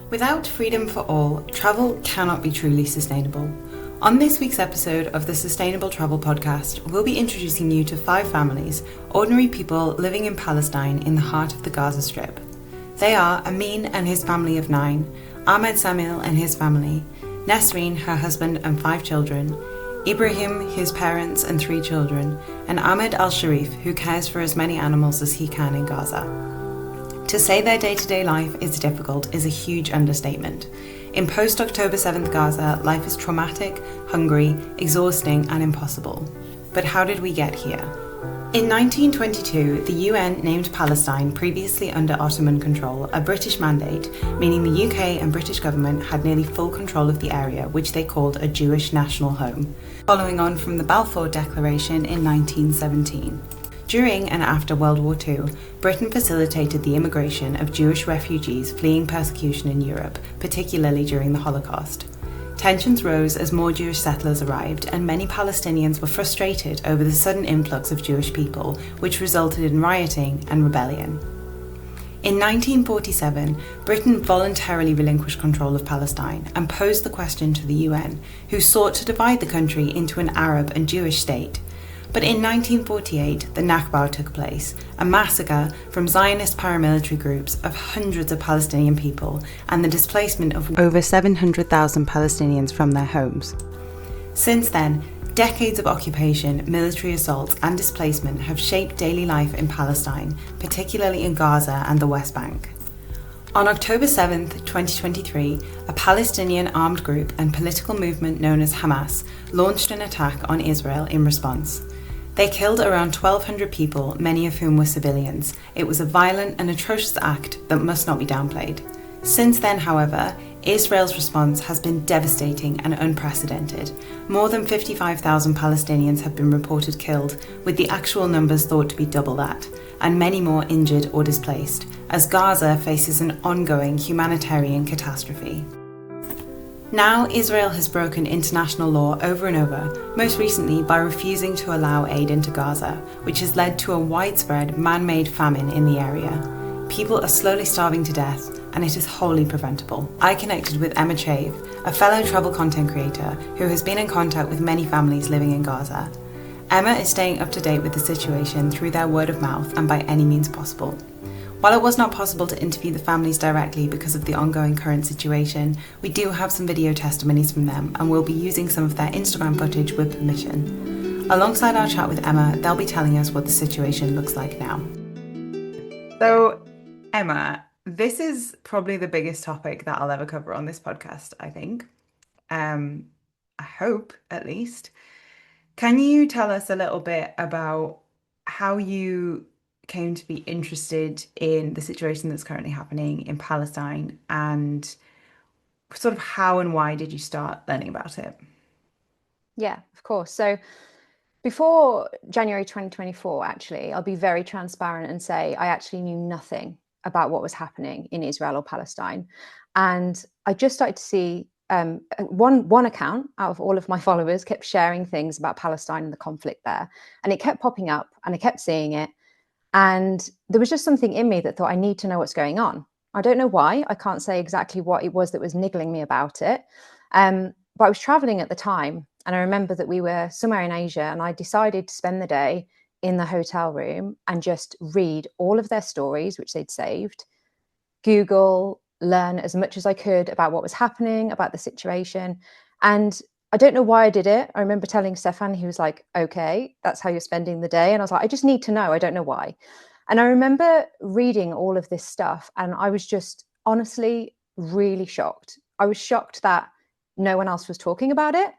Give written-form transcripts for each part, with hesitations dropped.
Without freedom for all, travel cannot be truly sustainable. On this week's episode of the Sustainable Travel Podcast, we'll be introducing you to 5 families, ordinary people living in Palestine in the heart of the Gaza Strip. They are Amin and his family of 9, Ahmed Samuel and his family, Nesreen, her husband and 5 children, Ibrahim, his parents and 3 children, and Ahmed al-Sharif, who cares for as many animals as he can in Gaza. To say their day-to-day life is difficult is a huge understatement. In post-October 7th Gaza, life is traumatic, hungry, exhausting and impossible. But how did we get here? In 1922, the UN named Palestine, previously under Ottoman control, a British mandate, meaning the UK and British government had nearly full control of the area, which they called a Jewish national home, following on from the Balfour Declaration in 1917. During and after World War II, Britain facilitated the immigration of Jewish refugees fleeing persecution in Europe, particularly during the Holocaust. Tensions rose as more Jewish settlers arrived, and many Palestinians were frustrated over the sudden influx of Jewish people, which resulted in rioting and rebellion. In 1947, Britain voluntarily relinquished control of Palestine and posed the question to the UN, who sought to divide the country into an Arab and Jewish state. But in 1948, the Nakba took place, a massacre from Zionist paramilitary groups of hundreds of Palestinian people and the displacement of over 700,000 Palestinians from their homes. Since then, decades of occupation, military assaults and displacement have shaped daily life in Palestine, particularly in Gaza and the West Bank. On October 7, 2023, a Palestinian armed group and political movement known as Hamas launched an attack on Israel in response. They killed around 1,200 people, many of whom were civilians. It was a violent and atrocious act that must not be downplayed. Since then, however, Israel's response has been devastating and unprecedented. More than 55,000 Palestinians have been reported killed, with the actual numbers thought to be double that, and many more injured or displaced, as Gaza faces an ongoing humanitarian catastrophe. Now, Israel has broken international law over and over, most recently by refusing to allow aid into Gaza, which has led to a widespread man-made famine in the area. People are slowly starving to death, and it is wholly preventable. I connected with Emma Chave, a fellow travel content creator who has been in contact with many families living in Gaza. Emma is staying up to date with the situation through their word of mouth and by any means possible. While it was not possible to interview the families directly because of the ongoing current situation, we do have some video testimonies from them and we'll be using some of their Instagram footage with permission. Alongside our chat with Emma, they'll be telling us what the situation looks like now. So, Emma, this is probably the biggest topic that I'll ever cover on this podcast, I think. I hope, at least. Can you tell us a little bit about how you came to be interested in the situation that's currently happening in Palestine, and sort of how and why did you start learning about it? Yeah, of course. So before January 2024, actually, I'll be very transparent and say I actually knew nothing about what was happening in Israel or Palestine. And I just started to see one account out of all of my followers kept sharing things about Palestine and the conflict there. And it kept popping up and I kept seeing it. And there was just something in me that thought, I need to know what's going on. I don't know why. I can't say exactly what it was that was niggling me about it. But I was traveling at the time. And I remember that we were somewhere in Asia and I decided to spend the day in the hotel room and just read all of their stories, which they'd saved, Google, learn as much as I could about what was happening, about the situation. And I don't know why I did it. I remember telling Stefan, he was like, okay, that's how you're spending the day. And I was like, I just need to know. I don't know why. And I remember reading all of this stuff and I was just honestly really shocked. I was shocked that no one else was talking about it.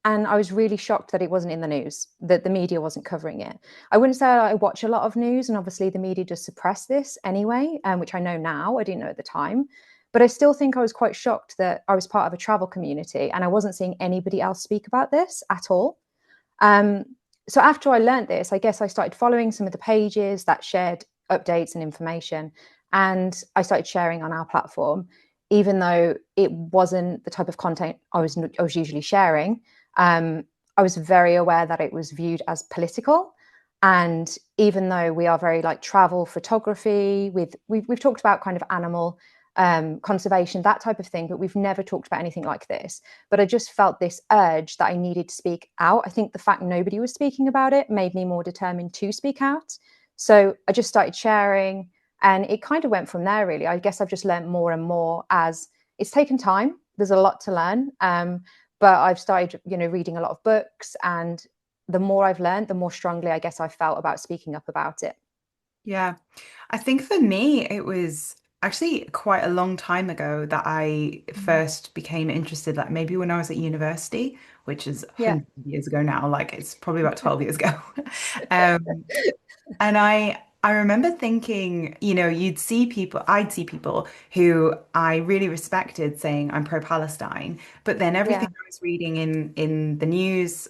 And I was really shocked that it wasn't in the news, that the media wasn't covering it. I wouldn't say I watch a lot of news, and obviously the media does suppress this anyway, which I know now, I didn't know at the time. But I still think I was quite shocked that I was part of a travel community and I wasn't seeing anybody else speak about this at all. So after I learned this, I guess I started following some of the pages that shared updates and information, and I started sharing on our platform, even though it wasn't the type of content I was usually sharing. I was very aware that it was viewed as political. And even though we are very like travel photography, we've talked about kind of animal conservation, that type of thing. But we've never talked about anything like this. But I just felt this urge that I needed to speak out. I think the fact nobody was speaking about it made me more determined to speak out. So I just started sharing, and it kind of went from there, really. I guess I've just learned more and more as it's taken time. There's a lot to learn. But I've started, reading a lot of books, and the more I've learned, the more strongly I guess I felt about speaking up about it. Yeah. I think for me, it was actually quite a long time ago that I first became interested, like maybe when I was at university, which is Yeah. 100 years ago now, like it's probably about 12 years ago. Um, and I remember thinking, I'd see people who I really respected saying I'm pro-Palestine, but then everything Yeah. I was reading in the news,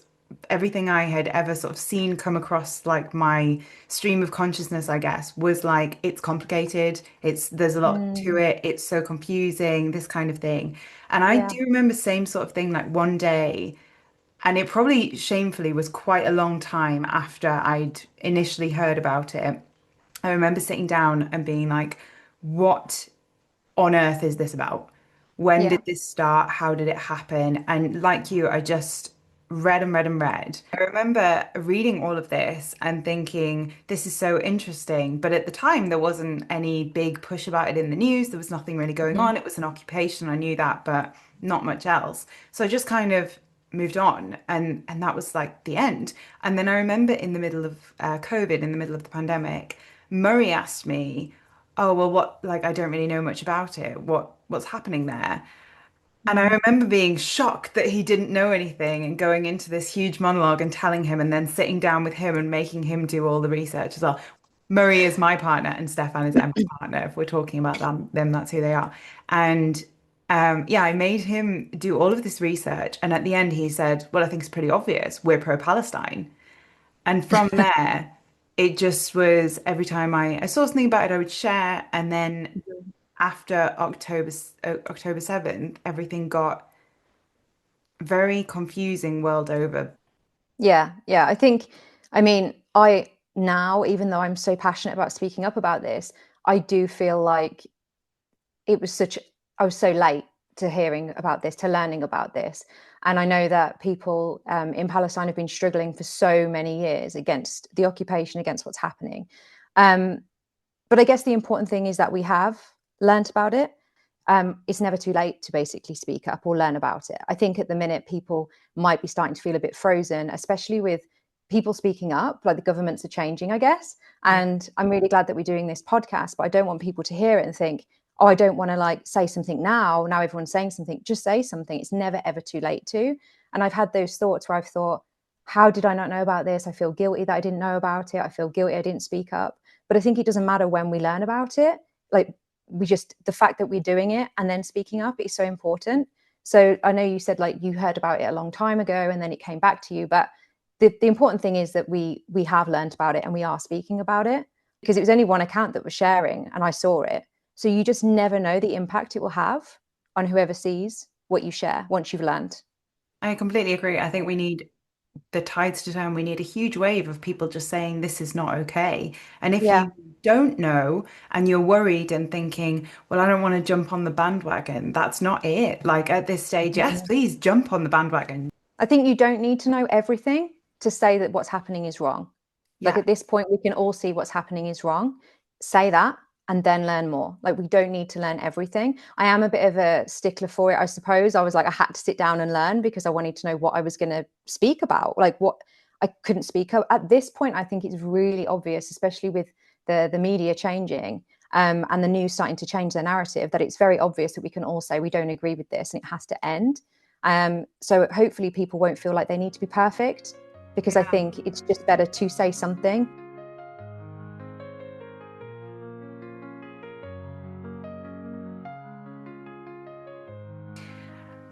everything I had ever sort of seen come across like my stream of consciousness, I guess, was like it's complicated, there's a lot to Mm, it, it's so confusing, this kind of thing. And I do yeah. remember same sort of thing like one day. And it probably shamefully was quite a long time after I'd initially heard about it. I remember sitting down and being like, what on earth is this about? When did Yeah. this start? How did it happen? And like you, I just read and read and read. I remember reading all of this and thinking, this is so interesting. But at the time, there wasn't any big push about it in the news. There was nothing really going Mhm. on. It was an occupation. I knew that, but not much else. So I just kind of moved on and that was like the end. And then I remember in the middle of COVID, in the middle of the pandemic, Murray asked me, oh well, what, like I don't really know much about it, what's happening there? And I Mm. remember being shocked that he didn't know anything and going into this huge monologue and telling him and then sitting down with him and making him do all the research as well. Murray is my partner and Stefan is Emma's partner. If we're talking about them, that's who they are. And yeah, I made him do all of this research. And at the end, he said, well, I think it's pretty obvious. We're pro-Palestine. And from there, it just was every time I saw something about it, I would share. And then after October 7th, everything got very confusing world over. Yeah, yeah. I mean, I now, even though I'm so passionate about speaking up about this, I do feel like it was such, I was so late to hearing about this, to learning about this. And I know that people in Palestine have been struggling for so many years against the occupation, against what's happening. Um, but I guess the important thing is that we have learnt about it. It's never too late to basically speak up or learn about it. I think at the minute people might be starting to feel a bit frozen, especially with people speaking up, like the governments are changing, I guess. Yeah. And I'm really glad that we're doing this podcast, but I don't want people to hear it and think, oh, I don't want to like say something now. Now everyone's saying something. Just say something. It's never ever too late to. And I've had those thoughts where I've thought, how did I not know about this? I feel guilty that I didn't know about it. I feel guilty I didn't speak up. But I think it doesn't matter when we learn about it. Like the fact that we're doing it and then speaking up is so important. So I know you said like you heard about it a long time ago and then it came back to you, but the important thing is that we have learned about it and we are speaking about it, because it was only one account that was sharing and I saw it. So you just never know the impact it will have on whoever sees what you share once you've learned. I completely agree. I think we need the tides to turn. We need a huge wave of people just saying this is not okay. And if Yeah. you don't know and you're worried and thinking, well, I don't want to jump on the bandwagon, that's not it. Like at this stage, yes, please jump on the bandwagon. I think you don't need to know everything to say that what's happening is wrong. Like Yeah. at this point, we can all see what's happening is wrong. Say that and then learn more. Like we don't need to learn everything. I am a bit of a stickler for it, I suppose. I was like, I had to sit down and learn because I wanted to know what I was going to speak about, like what I couldn't speak of. At this point, I think it's really obvious, especially with the media changing. And the news starting to change their narrative, that it's very obvious that we can all say we don't agree with this and it has to end. So hopefully people won't feel like they need to be perfect, because I Yeah. think it's just better to say something.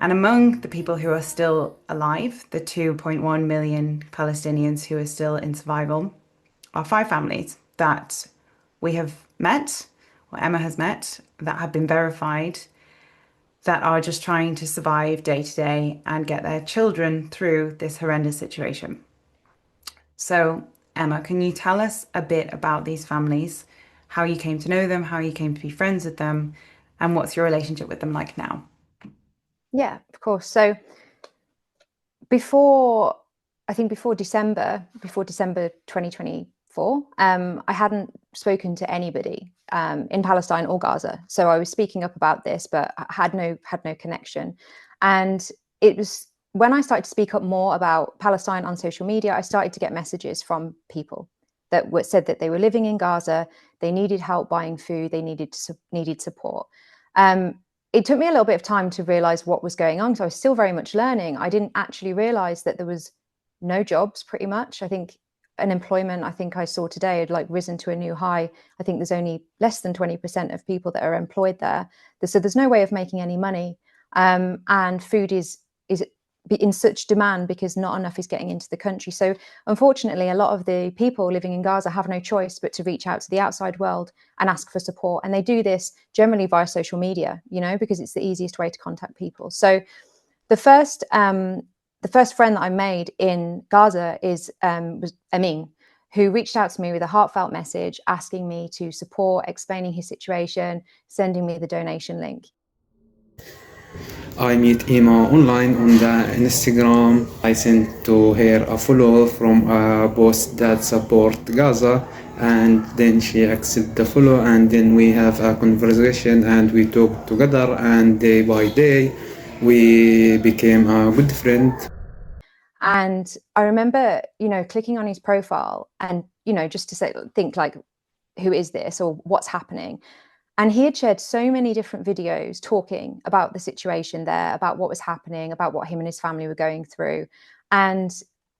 And among the people who are still alive, the 2.1 million Palestinians who are still in survival, are five families that we have met, or Emma has met, that have been verified, that are just trying to survive day to day and get their children through this horrendous situation. So, Emma, can you tell us a bit about these families, how you came to know them, how you came to be friends with them, And what's your relationship with them like now? Yeah, of course. So before, I think before December 2024, I hadn't spoken to anybody in Palestine or Gaza. So I was speaking up about this, but I had no connection. And it was when I started to speak up more about Palestine on social media, I started to get messages from people that said that they were living in Gaza, they needed help buying food, they needed support. It took me a little bit of time to realize what was going on. So I was still very much learning. I didn't actually realize that there was no jobs pretty much. I think unemployment, I think I saw today, had like risen to a new high. I think there's only less than 20% of people that are employed there. So there's no way of making any money. And food is in such demand because not enough is getting into the country. So unfortunately, a lot of the people living in Gaza have no choice but to reach out to the outside world and ask for support. And they do this generally via social media, because it's the easiest way to contact people. So the first friend that I made in Gaza was Amin, who reached out to me with a heartfelt message asking me to support, explaining his situation, sending me the donation link. I meet Emma online on the Instagram. I sent to her a follow from a post that support Gaza, and then she accept the follow, and then we have a conversation and we talk together, and day by day we became a good friend. And I remember, clicking on his profile and, just to think like, who is this or what's happening? And he had shared so many different videos talking about the situation there, about what was happening, about what him and his family were going through. And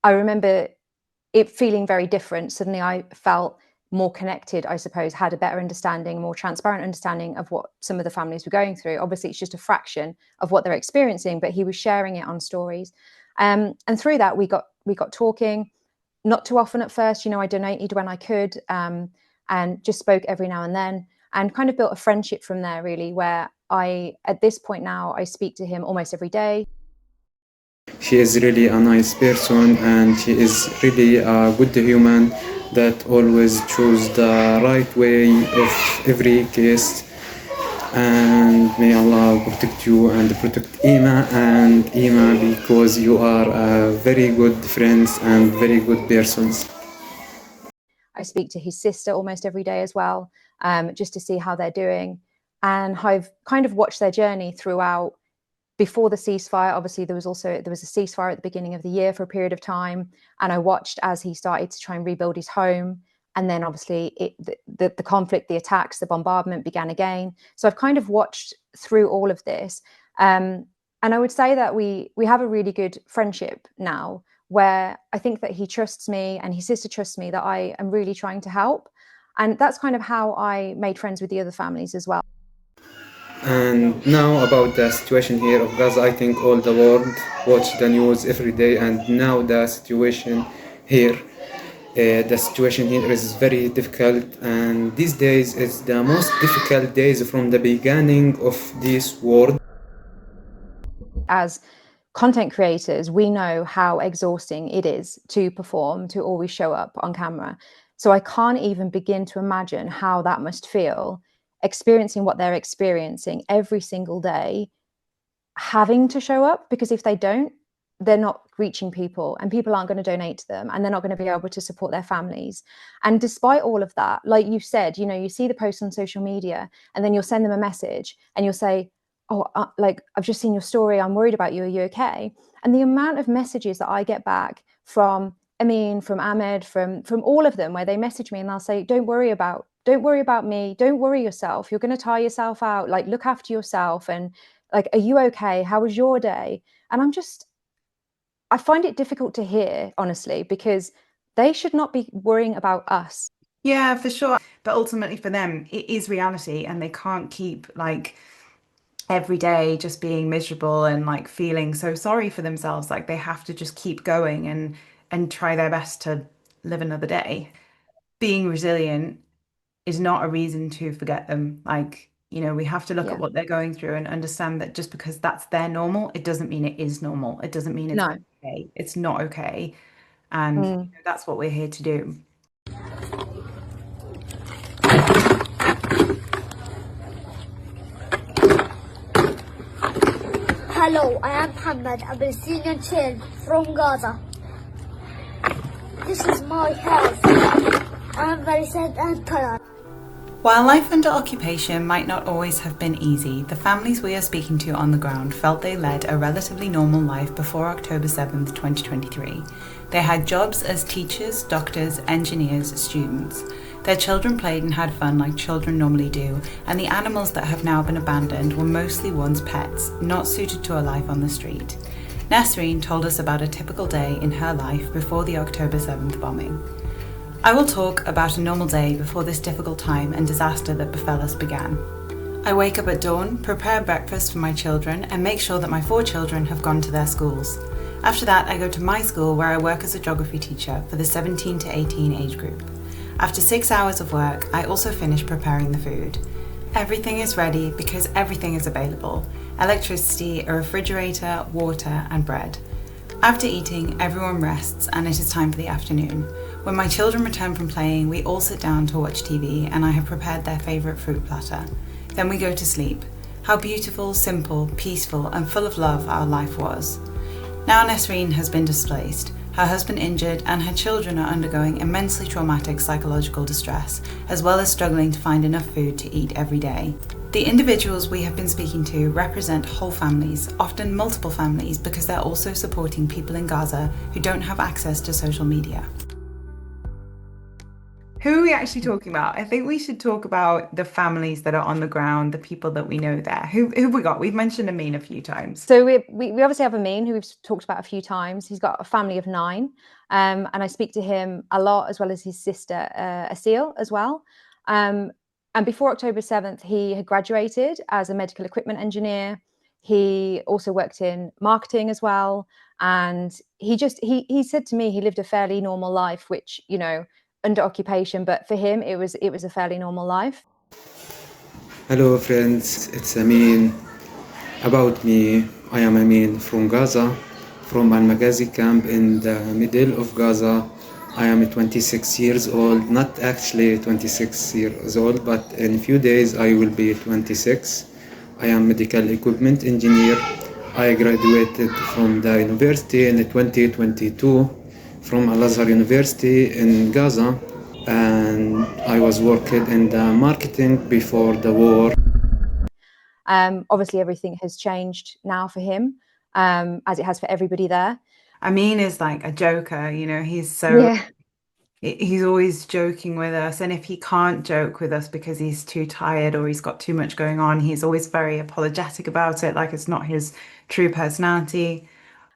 I remember it feeling very different. Suddenly I felt more connected, I suppose, had a better understanding, more transparent understanding of what some of the families were going through. Obviously, it's just a fraction of what they're experiencing, but he was sharing it on stories. And through that, we got talking, not too often at first. I donated when I could, and just spoke every now and then, and kind of built a friendship from there, really, where at this point now, I speak to him almost every day. She is really a nice person, and she is really a good human that always choose the right way of every case. And may Allah protect you and protect Emma and Emma, because you are very good friends and very good persons. I speak to his sister almost every day as well, just to see how they're doing. And I've kind of watched their journey throughout. Before the ceasefire, obviously there was a ceasefire at the beginning of the year for a period of time, and I watched as he started to try and rebuild his home. And then obviously the conflict, the attacks, the bombardment began again. So I've kind of watched through all of this, and I would say that we have a really good friendship now, where I think that he trusts me and his sister trusts me that I am really trying to help. And that's kind of how I made friends with the other families as well. And now about the situation here of Gaza, I think all the world watch the news every day, and now the situation here is very difficult, and these days is the most difficult days from the beginning of this war. As content creators, we know how exhausting it is to perform, to always show up on camera. So I can't even begin to imagine how that must feel, experiencing what they're experiencing every single day, having to show up, because if they don't, they're not reaching people and people aren't going to donate to them, and they're not going to be able to support their families. And despite all of that, like you said, you see the post on social media, and then you'll send them a message and you'll say, oh, like, I've just seen your story, I'm worried about you, are you okay? And the amount of messages that I get back from Amin, from Ahmed, from all of them, where they message me and they'll say, don't worry about me, don't worry yourself, you're going to tire yourself out, like, look after yourself, and like, are you okay? How was your day? And I find it difficult to hear, honestly, because they should not be worrying about us. Yeah, for sure. But ultimately for them, it is reality, and they can't keep like every day just being miserable and like feeling so sorry for themselves. Like they have to just keep going and try their best to live another day. Being resilient is not a reason to forget them. Like, we have to look at Yeah. what they're going through and understand that just because that's their normal, it doesn't mean it is normal. It doesn't mean it's No. okay. It's not okay. And Mm. that's what we're here to do. Hello, I am Muhammad, a Palestinian child from Gaza. This is my house. I am very sad and tired. While life under occupation might not always have been easy, the families we are speaking to on the ground felt they led a relatively normal life before October 7th, 2023. They had jobs as teachers, doctors, engineers, students. Their children played and had fun like children normally do, and the animals that have now been abandoned were mostly once pets, not suited to a life on the street. Nasreen told us about a typical day in her life before the October 7th bombing. I will talk about a normal day before this difficult time and disaster that befell us began. I wake up at dawn, prepare breakfast for my children, and make sure that my 4 children have gone to their schools. After that, I go to my school where I work as a geography teacher for the 17 to 18 age group. After 6 hours of work, I also finish preparing the food. Everything is ready because everything is available: electricity, a refrigerator, water, and bread. After eating, everyone rests and it is time for the afternoon. When my children return from playing, we all sit down to watch TV and I have prepared their favourite fruit platter. Then we go to sleep. How beautiful, simple, peaceful and full of love our life was. Now Nasreen has been displaced, her husband injured, and her children are undergoing immensely traumatic psychological distress, as well as struggling to find enough food to eat every day. The individuals we have been speaking to represent whole families, often multiple families, because they're also supporting people in Gaza who don't have access to social media. Who are we actually talking about? I think we should talk about the families that are on the ground, the people that we know there. Who have we got? We've mentioned Amin a few times. So we obviously have Amin, who we've talked about a few times. He's got a family of 9, and I speak to him a lot, as well as his sister Asil as well. And before October 7th, he had graduated as a medical equipment engineer. He also worked in marketing as well. And he said to me he lived a fairly normal life, which, you know, under occupation, but for him it was a fairly normal life. Hello friends, it's Amin. About me, I am Amin from Gaza, from Al-Maghazi camp in the middle of Gaza. I am 26 years old, not actually 26 years old, but in a few days I will be 26. I am medical equipment engineer. I graduated from the university in 2022 from Al-Azhar University in Gaza, and I was working in the marketing before the war. Obviously everything has changed now for him, as it has for everybody there. Amin is like a joker, you know, he's always joking with us, and if he can't joke with us because he's too tired or he's got too much going on, he's always very apologetic about it, like it's not his true personality.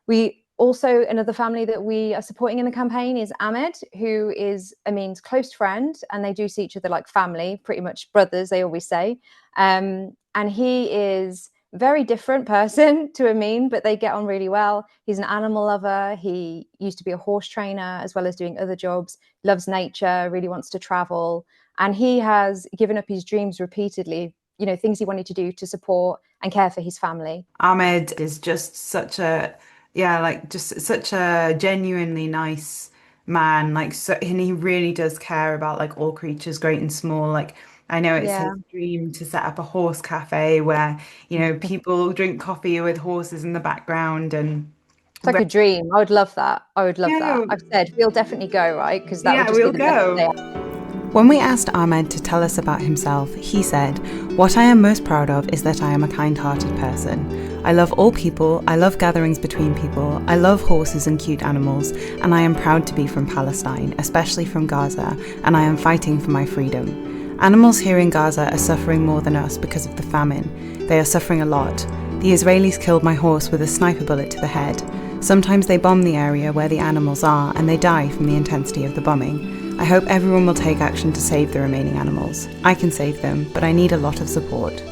We also, another family that we are supporting in the campaign is Ahmed, who is Amin's close friend, and they do see each other like family, pretty much brothers, they always say. And he is a very different person to Amin, but they get on really well. He's an animal lover. He used to be a horse trainer as well as doing other jobs, loves nature, really wants to travel. And he has given up his dreams repeatedly, you know, things he wanted to do to support and care for his family. Ahmed is just such a genuinely nice man, like, so, and he really does care about like all creatures, great and small. Like, I know it's his dream to set up a horse cafe where, you know, people drink coffee with horses in the background, and it's like a dream. I would love that. I would love that. I've said we'll definitely go, right? Because that would just be the best day. When we asked Ahmed to tell us about himself, he said, "What I am most proud of is that I am a kind-hearted person. I love all people, I love gatherings between people, I love horses and cute animals, and I am proud to be from Palestine, especially from Gaza, and I am fighting for my freedom. Animals here in Gaza are suffering more than us because of the famine. They are suffering a lot. The Israelis killed my horse with a sniper bullet to the head. Sometimes they bomb the area where the animals are, and they die from the intensity of the bombing. I hope everyone will take action to save the remaining animals. I can save them, but I need a lot of support."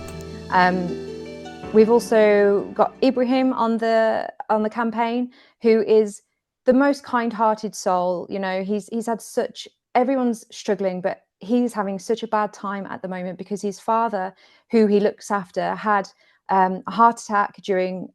We've also got Ibrahim on the campaign, who is the most kind-hearted soul. You know, he's had such, everyone's struggling, but he's having such a bad time at the moment because his father, who he looks after, had a heart attack during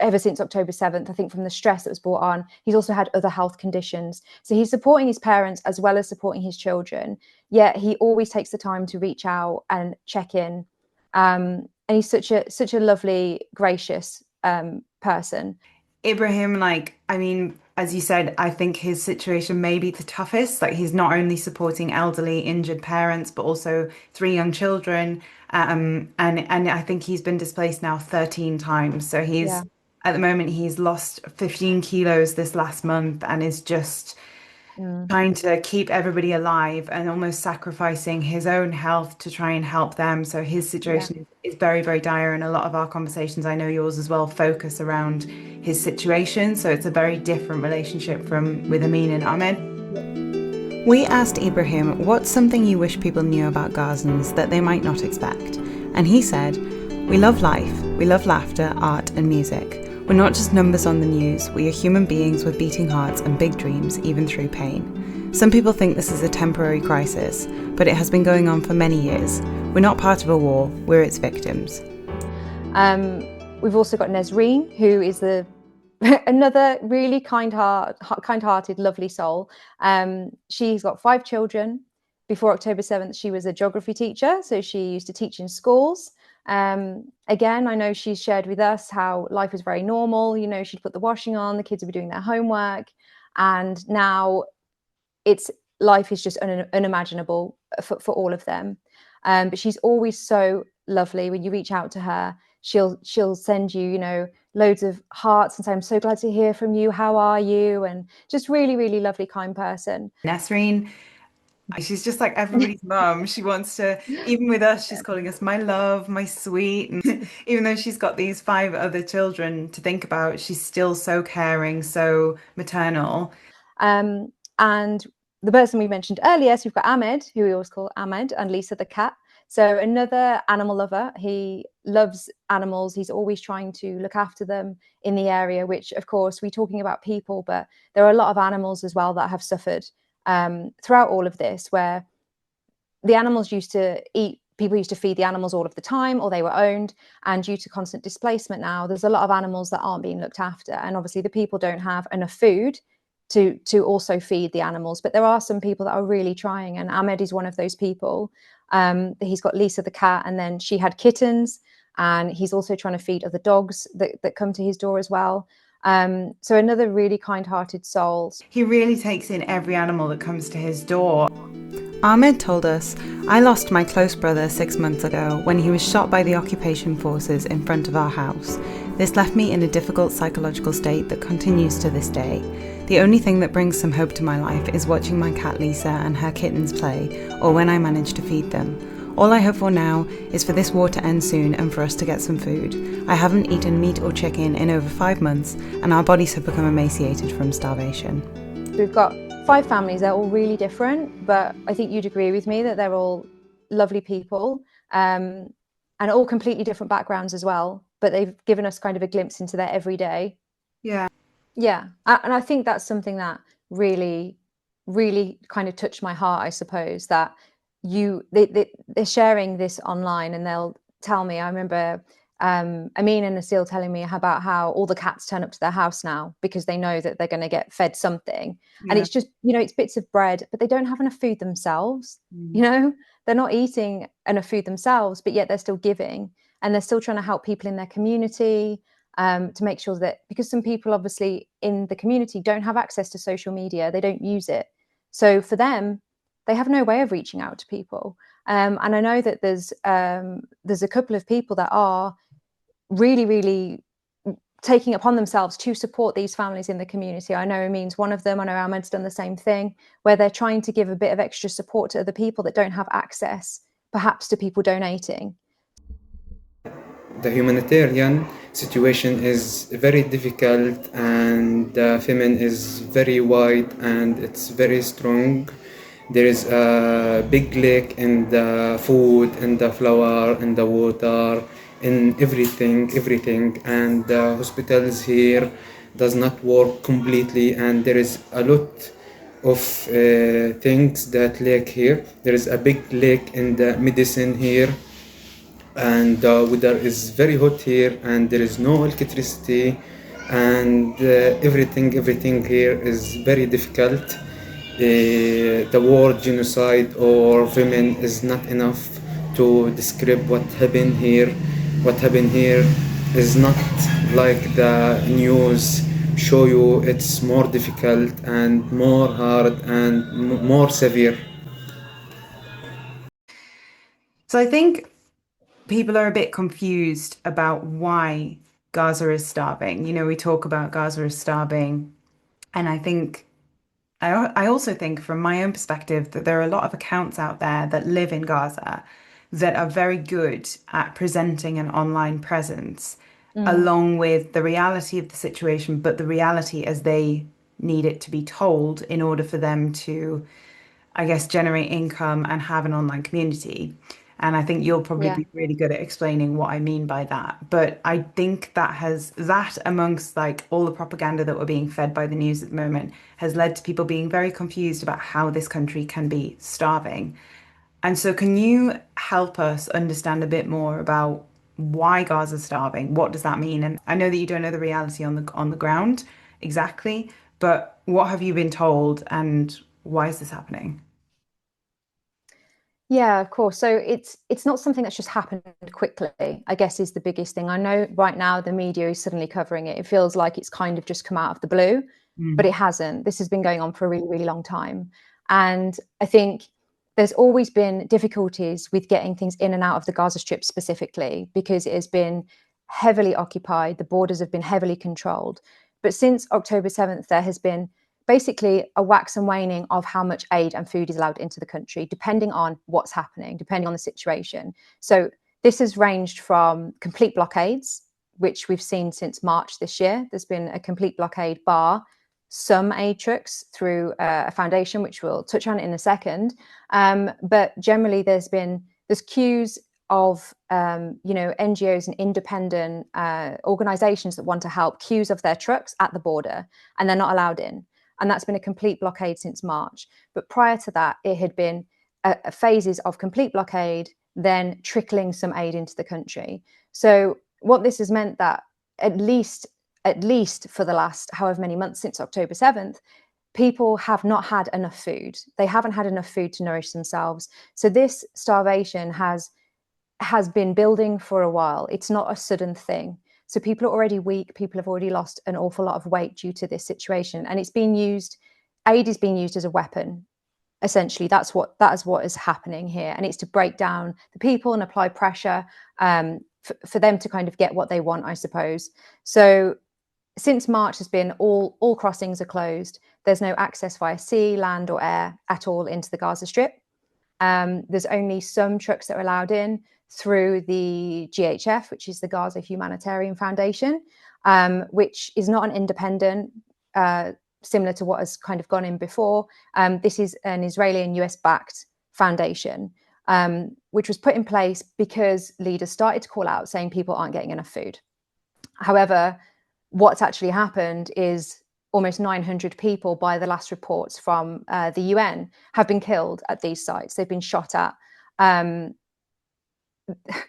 ever since October 7th, I think, from the stress that was brought on. He's also had other health conditions. So he's supporting his parents as well as supporting his children. Yet he always takes the time to reach out and check in. And he's such a lovely, gracious person. Ibrahim, like, I mean, as you said, I think his situation may be the toughest. Like, he's not only supporting elderly, injured parents, but also three young children. And I think he's been displaced now 13 times. So Yeah. at the moment, he's lost 15 kilos this last month and is just trying to keep everybody alive and almost sacrificing his own health to try and help them. So his situation is very, very dire. And a lot of our conversations, I know yours as well, focus around his situation. So it's a very different relationship from with Amin and Ahmed. We asked Ibrahim, what's something you wish people knew about Gazans that they might not expect? And he said, we love life, we love laughter, art and music. We're not just numbers on the news, we are human beings with beating hearts and big dreams, even through pain. Some people think this is a temporary crisis, but it has been going on for many years. We're not part of a war, we're its victims. We've also got Nesreen, who is another really kind-hearted, lovely soul. She's got 5 children. Before October 7th, she was a geography teacher, so she used to teach in schools. Again, I know she's shared with us how life was very normal. You know, she'd put the washing on, the kids would be doing their homework, and now life is just unimaginable for all of them. But she's always so lovely. When you reach out to her, she'll send you, you know, loads of hearts and say, I'm so glad to hear from you. How are you? And just really, really lovely, kind person. Nesreen, she's just like everybody's mum. She wants to, even with us, she's calling us my love, my sweet. And even though she's got these 5 other children to think about, she's still so caring, so maternal. And the person we mentioned earlier, so we've got Ahmed, who we always call Ahmed, and Lisa the cat. So another animal lover. He loves animals. He's always trying to look after them in the area, which, of course, we're talking about people, but there are a lot of animals as well that have suffered throughout all of this, where the animals used to eat, people used to feed the animals all of the time, or they were owned. And due to constant displacement now, there's a lot of animals that aren't being looked after. And obviously the people don't have enough food to also feed the animals. But there are some people that are really trying. And Ahmed is one of those people. He's got Lisa the cat, and then she had kittens. And he's also trying to feed other dogs that come to his door as well. So another really kind-hearted soul. He really takes in every animal that comes to his door. Ahmed told us, I lost my close brother 6 months ago when he was shot by the occupation forces in front of our house. This left me in a difficult psychological state that continues to this day. The only thing that brings some hope to my life is watching my cat Lisa and her kittens play, or when I manage to feed them. All I hope for now is for this war to end soon and for us to get some food. I haven't eaten meat or chicken in over 5 months, and our bodies have become emaciated from starvation. We've got 5 families. They're all really different, but I think you'd agree with me that they're all lovely people, and all completely different backgrounds as well, but they've given us kind of a glimpse into their everyday. Yeah. And I think that's something that really, really kind of touched my heart, I suppose, that they're sharing this online, and they'll tell me, I remember Amin and Nasil telling me about how all the cats turn up to their house now because they know that they're going to get fed something. And it's just, you know, it's bits of bread, but they don't have enough food themselves. You know, they're not eating enough food themselves, but yet they're still giving, and they're still trying to help people in their community, to make sure that, because some people obviously in the community don't have access to social media, they don't use it. So for them, they have no way of reaching out to people. And I know that there's a couple of people that are really, really taking upon themselves to support these families in the community. I know Amin's one of them. I know Ahmed's done the same thing, where they're trying to give a bit of extra support to other people that don't have access, perhaps, to people donating. The humanitarian situation is very difficult, and the famine is very wide and it's very strong. There is a big lack in the food, in the flour, in the water, in everything, and the hospitals here does not work completely, and there is a lot of things that lack here. There is a big lack in the medicine here, and the weather is very hot here, and there is no electricity, and everything here is very difficult. The word genocide or famine is not enough to describe what happened here. What happened here is not like the news show you, it's more difficult and more hard and more severe. So I think people are a bit confused about why Gaza is starving. You know, we talk about Gaza is starving, and I think I also think from my own perspective that there are a lot of accounts out there that live in Gaza that are very good at presenting an online presence along with the reality of the situation, but the reality as they need it to be told in order for them to, I guess, generate income and have an online community. And I think you'll probably Yeah. be really good at explaining what I mean by that. But I think that amongst like all the propaganda that we're being fed by the news at the moment has led to people being very confused about how this country can be starving. And so can you help us understand a bit more about why Gaza's starving? What does that mean? And I know that you don't know the reality on the ground exactly, but what have you been told and why is this happening? Yeah, of course. So it's not something that's just happened quickly, I guess, is the biggest thing. I know right now the media is suddenly covering it. It feels like it's kind of just come out of the blue, but it hasn't. This has been going on for a really, really long time. And I think there's always been difficulties with getting things in and out of the Gaza Strip specifically, because it has been heavily occupied. The borders have been heavily controlled. But since October 7th, there has been basically a wax and waning of how much aid and food is allowed into the country, depending on what's happening, depending on the situation. So this has ranged from complete blockades, which we've seen since March this year. There's been a complete blockade bar some aid trucks through a foundation, which we'll touch on in a second. But generally, there's queues of NGOs and independent organizations that want to help, queues of their trucks at the border, and they're not allowed in. And that's been a complete blockade since March. But prior to that, it had been phases of complete blockade, then trickling some aid into the country. So what this has meant that at least for the last however many months since October 7th, people have not had enough food. They haven't had enough food to nourish themselves. So this starvation has been building for a while. It's not a sudden thing. So people are already weak. People have already lost an awful lot of weight due to this situation. And it's being used, aid is being used as a weapon. Essentially, that is what is happening here. And it's to break down the people and apply pressure for them to kind of get what they want, I suppose. So since March has been all crossings are closed. There's no access via sea, land or air at all into the Gaza Strip. There's only some trucks that are allowed in through the GHF, which is the Gaza Humanitarian Foundation, which is not an independent, similar to what has kind of gone in before. This is an Israeli and US-backed foundation, which was put in place because leaders started to call out saying people aren't getting enough food. However, what's actually happened is almost 900 people, by the last reports from the UN, have been killed at these sites. They've been shot at.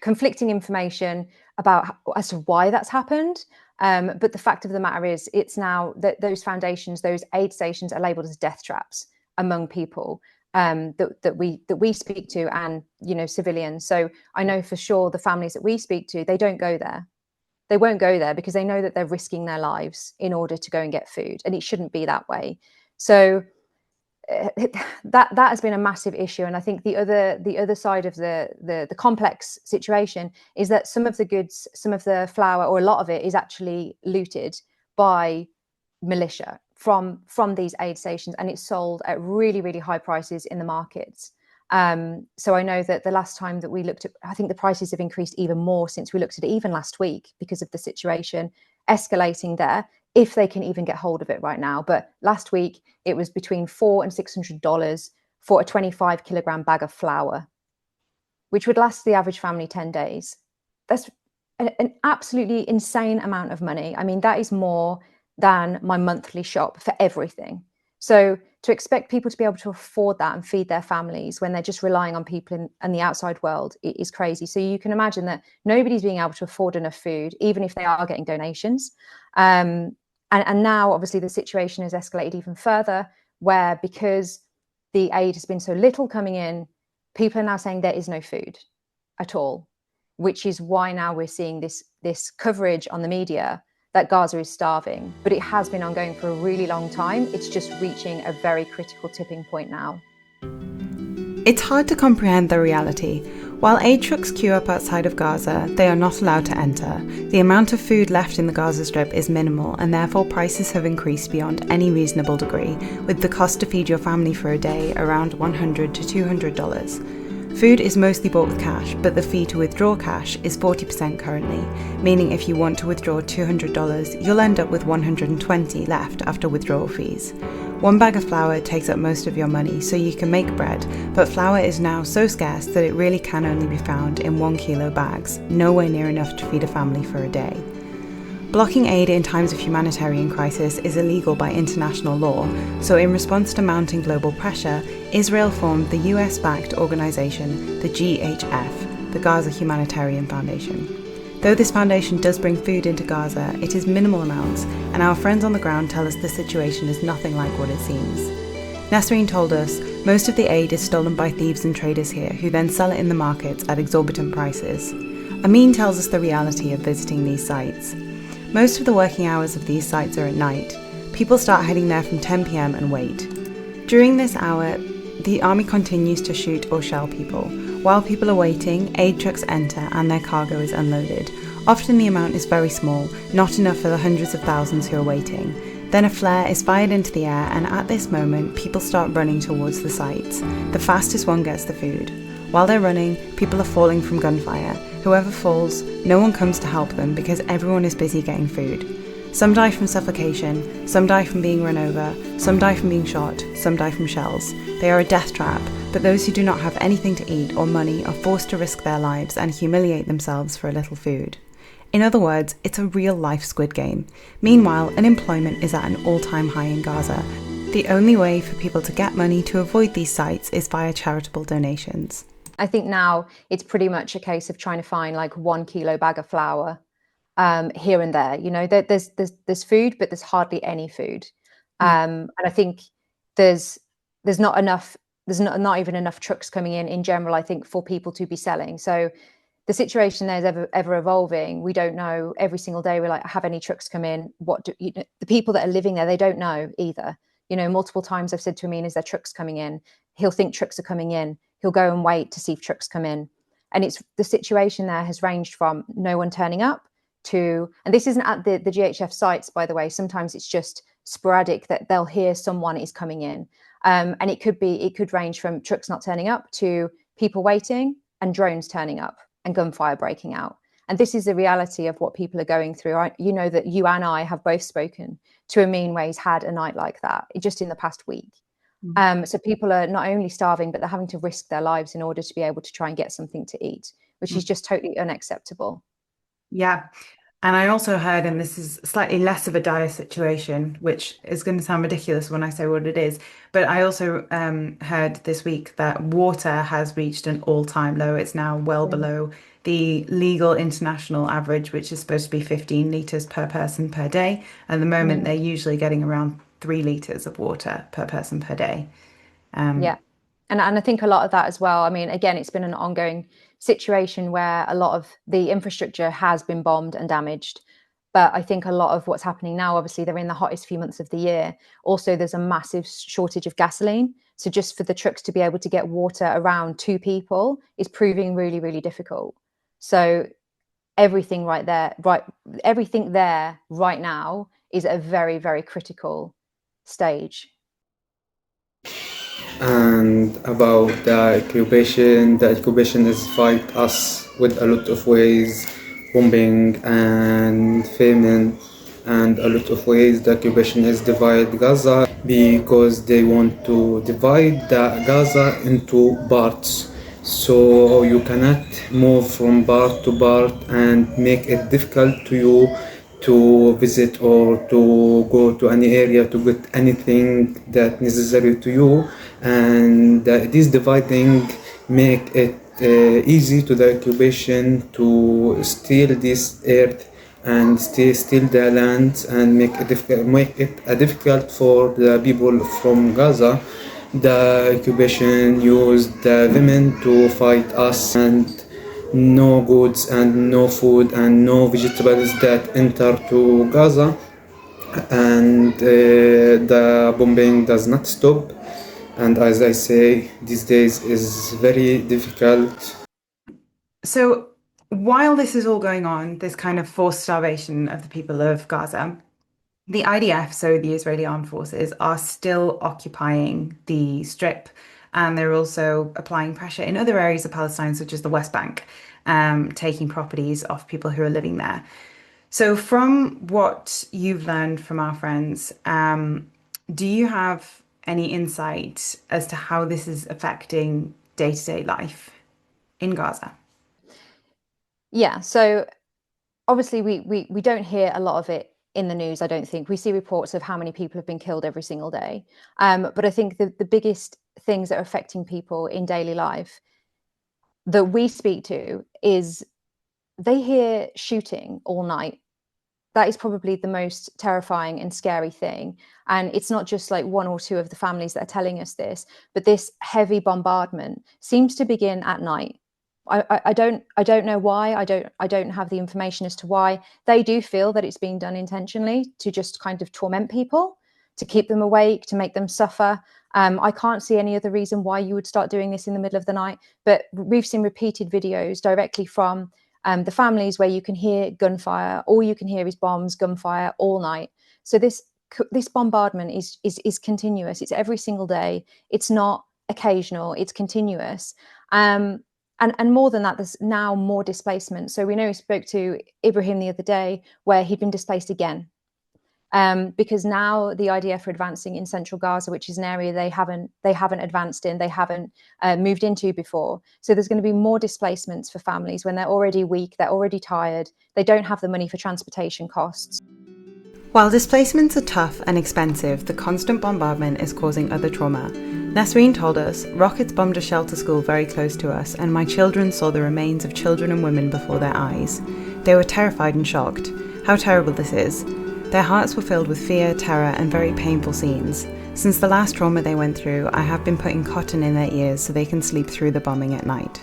Conflicting information about as to why that's happened. But the fact of the matter is, it's now that those foundations, those aid stations, are labelled as death traps among people that we speak to, and civilians. So I know for sure the families that we speak to, they don't go there. They won't go there because they know that they're risking their lives in order to go and get food, and it shouldn't be that way. So that has been a massive issue. And I think the other side of the complex situation is that some of the goods, some of the flour, or a lot of it, is actually looted by militia from these aid stations, and it's sold at really, really high prices in the markets. So I know that the last time that we looked at, I think the prices have increased even more since we looked at it, even last week, because of the situation escalating there, if they can even get hold of it right now. But last week it was between $400 and $600 for a 25 kilogram bag of flour, which would last the average family 10 days. That's an absolutely insane amount of money. I mean, that is more than my monthly shop for everything. So to expect people to be able to afford that and feed their families when they're just relying on people in the outside world is crazy. So you can imagine that nobody's being able to afford enough food, even if they are getting donations. And now, obviously, the situation has escalated even further, where because the aid has been so little coming in, people are now saying there is no food at all, which is why now we're seeing this coverage on the media that Gaza is starving, but it has been ongoing for a really long time. It's just reaching a very critical tipping point now. It's hard to comprehend the reality. While aid trucks queue up outside of Gaza, they are not allowed to enter. The amount of food left in the Gaza Strip is minimal, and therefore prices have increased beyond any reasonable degree, with the cost to feed your family for a day around $100 to $200. Food is mostly bought with cash, but the fee to withdraw cash is 40% currently, meaning if you want to withdraw $200, you'll end up with $120 left after withdrawal fees. One bag of flour takes up most of your money, so you can make bread, but flour is now so scarce that it really can only be found in 1 kilo bags, nowhere near enough to feed a family for a day. Blocking aid in times of humanitarian crisis is illegal by international law, so in response to mounting global pressure, Israel formed the US-backed organisation, the GHF, the Gaza Humanitarian Foundation. Though this foundation does bring food into Gaza, it is minimal amounts, and our friends on the ground tell us the situation is nothing like what it seems. Nasreen told us most of the aid is stolen by thieves and traders here, who then sell it in the markets at exorbitant prices. Amin tells us the reality of visiting these sites. Most of the working hours of these sites are at night. People start heading there from 10 p.m. and wait. During this hour, the army continues to shoot or shell people. While people are waiting, aid trucks enter and their cargo is unloaded. Often the amount is very small, not enough for the hundreds of thousands who are waiting. Then a flare is fired into the air, and at this moment, people start running towards the sites. The fastest one gets the food. While they're running, people are falling from gunfire. Whoever falls, no one comes to help them because everyone is busy getting food. Some die from suffocation, some die from being run over, some die from being shot, some die from shells. They are a death trap, but those who do not have anything to eat or money are forced to risk their lives and humiliate themselves for a little food. In other words, it's a real-life Squid Game. Meanwhile, unemployment is at an all-time high in Gaza. The only way for people to get money to avoid these sites is via charitable donations. I think now it's pretty much a case of trying to find like 1 kilo bag of flour here and there. You know, there's food, but there's hardly any food. And I think there's not enough. There's not even enough trucks coming in general, I think, for people to be selling. So the situation there is ever evolving. We don't know. Every single day we're like, have any trucks come in? The people that are living there, they don't know either. You know, multiple times I've said to Amin, is there trucks coming in? He'll think trucks are coming in. He'll go and wait to see if trucks come in. And it's the situation there has ranged from no one turning up to, and this isn't at the GHF sites, by the way, sometimes it's just sporadic that they'll hear someone is coming in. And it could range from trucks not turning up to people waiting and drones turning up and gunfire breaking out. And this is the reality of what people are going through. You know that you and I have both spoken to Amin where he's had a night like that just in the past week. So people are not only starving, but they're having to risk their lives in order to be able to try and get something to eat, which is just totally unacceptable. Yeah. And I also heard, and this is slightly less of a dire situation, which is going to sound ridiculous when I say what it is, but I also heard this week that water has reached an all-time low. It's now well below the legal international average, which is supposed to be 15 litres per person per day. At the moment, they're usually getting around 3 litres of water per person per day. Yeah. And I think a lot of that as well. I mean, again, it's been an ongoing situation where a lot of the infrastructure has been bombed and damaged. But I think a lot of what's happening now, obviously, they're in the hottest few months of the year. Also, there's a massive shortage of gasoline. So just for the trucks to be able to get water around to people is proving really, really difficult. So everything there right now is at a very, very critical stage. And about the occupation is fight us with a lot of ways, bombing and famine, and a lot of ways the occupation is divide Gaza because they want to divide the Gaza into parts. So you cannot move from part to part and make it difficult to you to visit or to go to any area to get anything that necessary to you, and this dividing make it easy to the occupation to steal this earth and steal the land and make it difficult for the people from Gaza. The occupation used the women to fight us, and no goods and no food and no vegetables that enter to Gaza, and the bombing does not stop. And as I say, these days is very difficult. So, while this is all going on, this kind of forced starvation of the people of Gaza, the IDF, so the Israeli Armed Forces, are still occupying the Strip, and they're also applying pressure in other areas of Palestine, such as the West Bank, taking properties off people who are living there. So, from what you've learned from our friends, do you have any insight as to how this is affecting day-to-day life in Gaza? Yeah, so obviously we don't hear a lot of it in the news. I don't think we see reports of how many people have been killed every single day. But I think the biggest things that are affecting people in daily life that we speak to is they hear shooting all night. That is probably the most terrifying and scary thing. And it's not just like one or two of the families that are telling us this, but this heavy bombardment seems to begin at night. I don't know why. I don't have the information as to why. They do feel that it's being done intentionally to just kind of torment people, to keep them awake, to make them suffer. I can't see any other reason why you would start doing this in the middle of the night. But we've seen repeated videos directly from the families where you can hear gunfire. All you can hear is bombs, gunfire all night. So this bombardment is continuous. It's every single day. It's not occasional. It's continuous. And more than that, there's now more displacement. So we know we spoke to Ibrahim the other day where he'd been displaced again. Because now the IDF are advancing in central Gaza, which is an area they haven't advanced in, they haven't moved into before. So there's going to be more displacements for families when they're already weak, they're already tired, they don't have the money for transportation costs. While displacements are tough and expensive, the constant bombardment is causing other trauma. Nasreen told us, rockets bombed a shelter school very close to us, and my children saw the remains of children and women before their eyes. They were terrified and shocked. How terrible this is. Their hearts were filled with fear, terror, and very painful scenes. Since the last trauma they went through, I have been putting cotton in their ears so they can sleep through the bombing at night.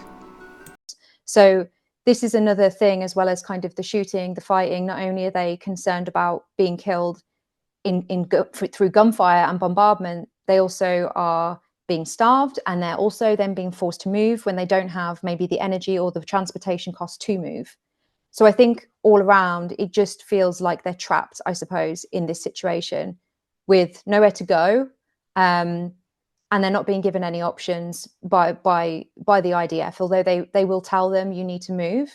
So this is another thing, as well as kind of the shooting, the fighting. Not only are they concerned about being killed through gunfire and bombardment, they also are being starved, and they're also then being forced to move when they don't have maybe the energy or the transportation costs to move. So I think all around, it just feels like they're trapped, I suppose, in this situation with nowhere to go. And they're not being given any options by the IDF, although they will tell them you need to move.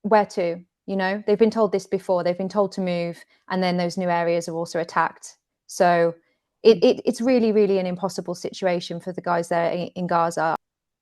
Where to? You know, they've been told this before. They've been told to move, and then those new areas are also attacked. So it's really, really an impossible situation for the guys there in Gaza.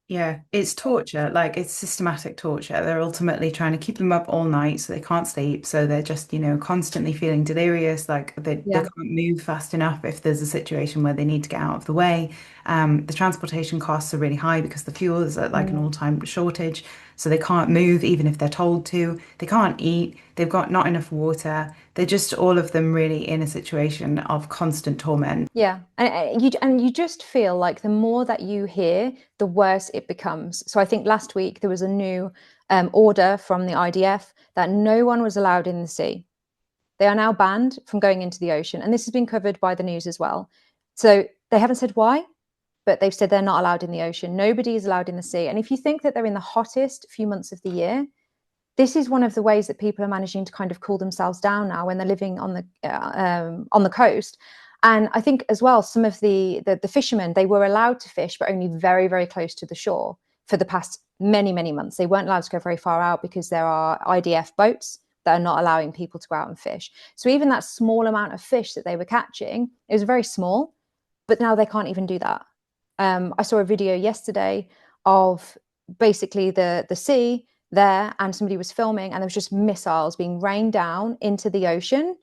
Yeah, it's torture, like it's systematic torture. They're ultimately trying to keep them up all night so they can't sleep. So they're just, constantly feeling delirious, like they can't move fast enough if there's a situation where they need to get out of the way. The transportation costs are really high because the fuel is at like an all-time shortage. So they can't move even if they're told to. They can't eat. They've got not enough water. They're just all of them really in a situation of constant torment. Yeah, and you just feel like the more that you hear, the worse it becomes. So I think last week there was a new order from the IDF that no one was allowed in the sea. They are now banned from going into the ocean, and this has been covered by the news as well. So they haven't said why, but they've said they're not allowed in the ocean. Nobody is allowed in the sea. And if you think that they're in the hottest few months of the year, this is one of the ways that people are managing to kind of cool themselves down now when they're living on the coast. And I think as well, some of the fishermen, they were allowed to fish, but only very, very close to the shore for the past many, many months. They weren't allowed to go very far out because there are IDF boats that are not allowing people to go out and fish. So even that small amount of fish that they were catching, it was very small, but now they can't even do that. I saw a video yesterday of basically the sea there, and somebody was filming, and there was just missiles being rained down into the ocean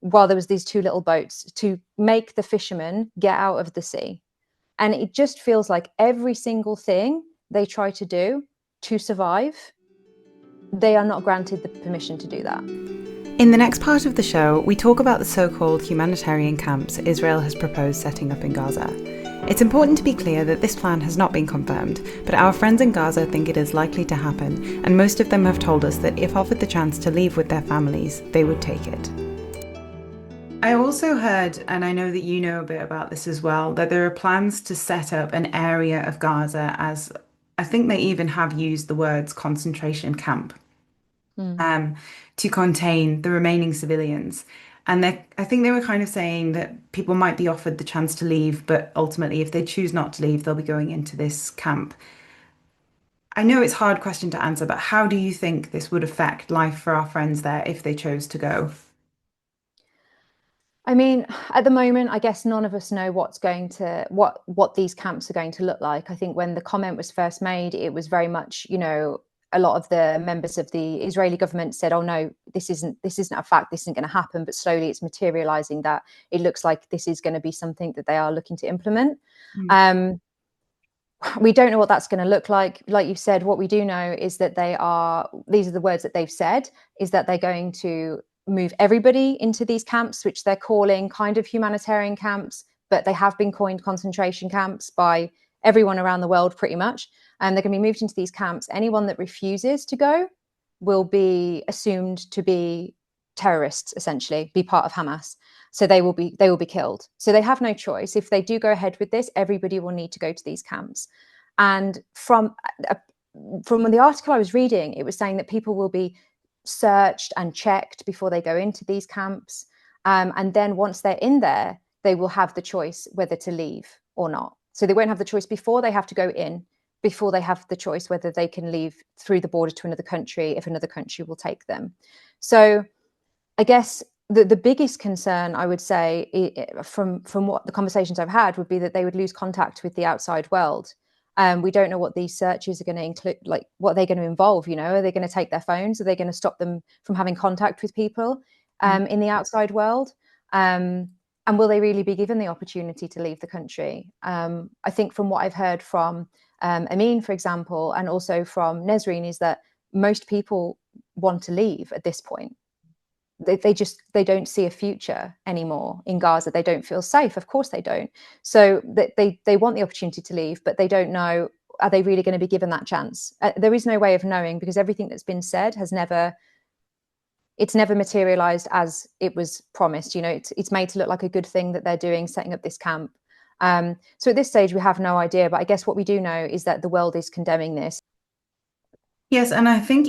while there was these two little boats to make the fishermen get out of the sea. And it just feels like every single thing they try to do to survive, they are not granted the permission to do that. In the next part of the show, we talk about the so-called humanitarian camps Israel has proposed setting up in Gaza. It's important to be clear that this plan has not been confirmed, but our friends in Gaza think it is likely to happen, and most of them have told us that if offered the chance to leave with their families, they would take it. I also heard, and I know that you know a bit about this as well, that there are plans to set up an area of Gaza as, I think they even have used the words concentration camp, to contain the remaining civilians. And I think they were kind of saying that people might be offered the chance to leave, but ultimately, if they choose not to leave, they'll be going into this camp. I know it's a hard question to answer, but how do you think this would affect life for our friends there if they chose to go? I mean, at the moment, I guess none of us know what these camps are going to look like. I think when the comment was first made, it was very much, a lot of the members of the Israeli government said, "Oh no, this isn't a fact. This isn't going to happen." But slowly, it's materializing that it looks like this is going to be something that they are looking to implement. We don't know what that's going to look like. Like you said, what we do know is that these are the words that they've said, is that they're going to move everybody into these camps, which they're calling kind of humanitarian camps, but they have been coined concentration camps by everyone around the world pretty much. And they're going to be moved into these camps. Anyone that refuses to go will be assumed to be terrorists, essentially, be part of Hamas. So they will be killed. So they have no choice. If they do go ahead with this, everybody will need to go to these camps. And from the article I was reading, it was saying that people will be searched and checked before they go into these camps. And then once they're in there, they will have the choice whether to leave or not. So they won't have the choice before they have to go in, before they have the choice whether they can leave through the border to another country if another country will take them. So I guess the biggest concern, I would say, from what the conversations I've had, would be that they would lose contact with the outside world. We don't know what these searches are going to include, like what they're going to involve. Are they going to take their phones? Are they going to stop them from having contact with people in the outside world? And will they really be given the opportunity to leave the country? I think from what I've heard from Amin, for example, and also from Nesreen, is that most people want to leave at this point. They don't see a future anymore in Gaza. They don't feel safe. Of course they don't. So they want the opportunity to leave, but they don't know, are they really going to be given that chance? There is no way of knowing, because everything that's been said it's never materialized as it was promised. It's made to look like a good thing that they're doing, setting up this camp. So at this stage, we have no idea. But I guess what we do know is that the world is condemning this. Yes, and I think